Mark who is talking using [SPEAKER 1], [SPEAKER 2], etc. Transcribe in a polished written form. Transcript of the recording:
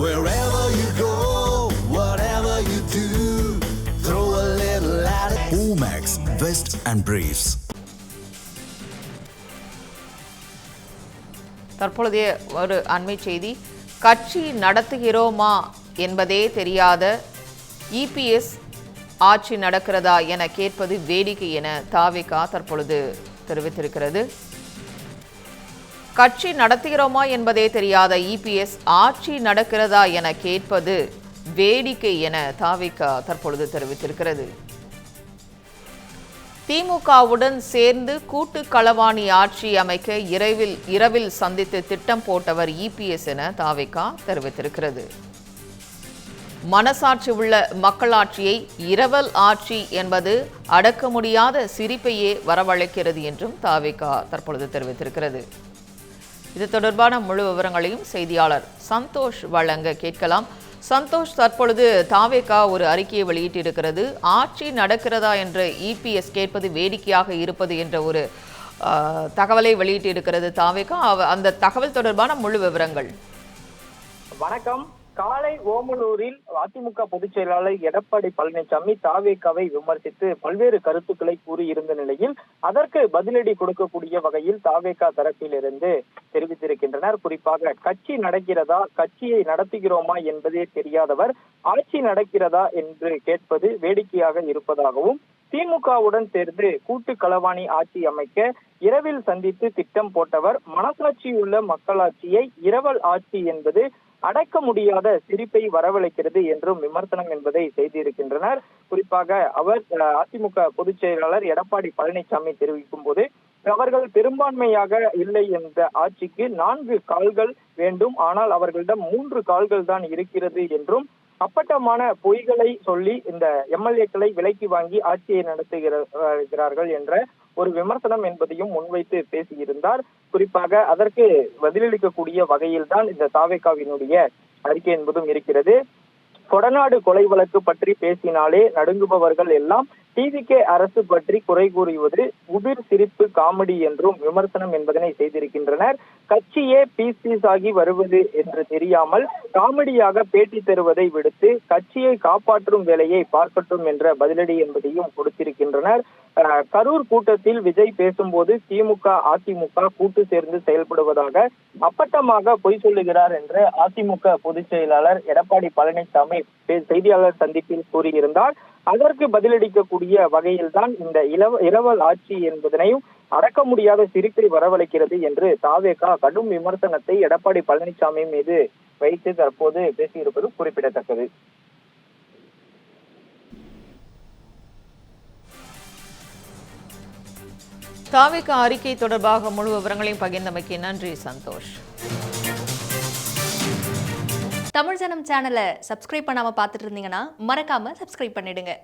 [SPEAKER 1] Wherever you go, whatever you do, throw a little at it. Omax, Vest and Briefs.
[SPEAKER 2] தற்பொழுதைய ஒரு அண்மை செய்தி. கட்சி நடத்துகிறோமா என்பதே தெரியாத இபிஎஸ் ஆட்சி நடக்கிறதா என கேட்பது வேடிக்கை என தாவேகா தற்பொழுது தெரிவித்திருக்கிறது. கட்சி நடத்துகிறோமா என்பதே தெரியாத இபிஎஸ் ஆட்சி நடக்கிறதா என கேட்பது வேடிக்கை என தாவேகா தற்பொழுது தெரிவித்திருக்கிறது. திமுகவுடன் சேர்ந்து கூட்டு களவாணி ஆட்சி அமைக்க இரவில் சந்தித்து திட்டம் போட்டவர் இபிஎஸ் என தாவேகா தெரிவித்திருக்கிறது. மனசாட்சி உள்ள மக்களாட்சியை இரவல் ஆட்சி என்பது அடக்க முடியாத சிரிப்பையே வரவழைக்கிறது என்றும் தாவேகா தற்பொழுது தெரிவித்திருக்கிறது. இது தொடர்பான முழு விவரங்களையும் செய்தியாளர் சந்தோஷ் வழங்க கேட்கலாம். சந்தோஷ், தற்பொழுது தாவேகா ஒரு அறிக்கையை வெளியிட்டிருக்கிறது. ஆட்சி நடக்கிறதா என்ற இபிஎஸ் கேட்பது வேடிக்கையாக இருப்பது என்ற ஒரு தகவலை வெளியிட்டிருக்கிறது தாவேகா. அந்த தகவல் தொடர்பான முழு விவரங்கள்.
[SPEAKER 3] வணக்கம். காலை ஓமலூரில் அதிமுக பொதுச் செயலாளர் எடப்பாடி பழனிசாமி தாவேகாவை விமர்சித்து பல்வேறு கருத்துக்களை கூறியிருந்த நிலையில் அதற்கு பதிலடி கொடுக்கக்கூடிய வகையில் தாவேகா தரப்பிலிருந்து தெரிவித்திருக்கின்றனர். குறிப்பாக கட்சி நடக்கிறதா, கட்சியை நடத்துகிறோமா என்பதே தெரியாதவர் ஆட்சி நடக்கிறதா என்று கேட்பது வேடிக்கையாக இருப்பதாகவும், திமுகவுடன் சேர்ந்து கூட்டு களவாணி ஆட்சி அமைக்க இரவில் சந்தித்து திட்டம் போட்டவர் மனசாட்சியுள்ள மக்களாட்சியை இரவல் ஆட்சி என்பது அடக்க முடியாத சிரிப்பை வரவழைக்கிறது என்றும் விமர்சனம் என்பதை செய்திருக்கின்றனர். குறிப்பாக அவர் அதிமுக பொதுச் செயலாளர் எடப்பாடி பழனிசாமி தெரிவிக்கும் போது, அவர்கள் பெரும்பான்மையாக இல்லை என்ற ஆட்சிக்கு 4 கால்கள் வேண்டும், ஆனால் அவர்களிடம் 3 கால்கள் தான் இருக்கிறது என்றும் அப்பட்டமான பொய்களை சொல்லி இந்த எம்எல்ஏக்களை விலைக்கு வாங்கி ஆட்சியை நடத்துகிறார்கள் என்ற ஒரு விமர்சனம் என்பதையும் முன்வைத்து பேசியிருந்தார். குறிப்பாக அதற்கு பதிலளிக்கக்கூடிய வகையில் தான் இந்த தாவேகாவினுடைய அறிக்கை என்பதும் இருக்கிறது. கொடநாடு கொலை வழக்கு பற்றி பேசினாலே நடுங்குபவர்கள் எல்லாம் டிவிகே அரசு பற்றி குறை கூறுவது உதிர் சிரிப்பு காமெடி என்றும் விமர்சனம் என்பதனை செய்திருக்கின்றனர். கட்சியே பீஸ் ஆகி வருவது என்று தெரியாமல் காமெடியாக பேட்டி தருவதை விடுத்து கட்சியை காப்பாற்றும் வேலையை பார்க்கட்டும் என்ற பதிலடி என்பதையும் கொடுத்திருக்கின்றனர். கரூர் கூட்டத்தில் விஜய் பேசும்போது திமுக அதிமுக கூட்டு சேர்ந்து செயல்படுவதாக அப்பட்டமாக பொய் சொல்லுகிறார் என்று அதிமுக பொதுச் செயலாளர் எடப்பாடி பழனிசாமி செய்தியாளர் சந்திப்பில் கூறியிருந்தார். அதற்கு பதிலளிக்கக்கூடிய வகையில் தான் இந்த இரவல் ஆட்சி என்பதனையும் அடக்க முடியாத சிரிப்பை வரவழைக்கிறது என்று தாவேகா கடும் விமர்சனத்தை எடப்பாடி பழனிசாமி மீது வைத்து தற்போது பேசியிருப்பது குறிப்பிடத்தக்கது.
[SPEAKER 2] தாவேகா அறிக்கை தொடர்பாக முழு விவரங்களையும் பகிர்ந்தமைக்கு நன்றி சந்தோஷ்.
[SPEAKER 4] தமிழ் ஜனம் சேனலை சப்ஸ்கிரைப் பண்ணாம பார்த்துட்டு இருந்தீங்கன்னா மறக்காம சப்ஸ்கிரைப் பண்ணிடுங்க.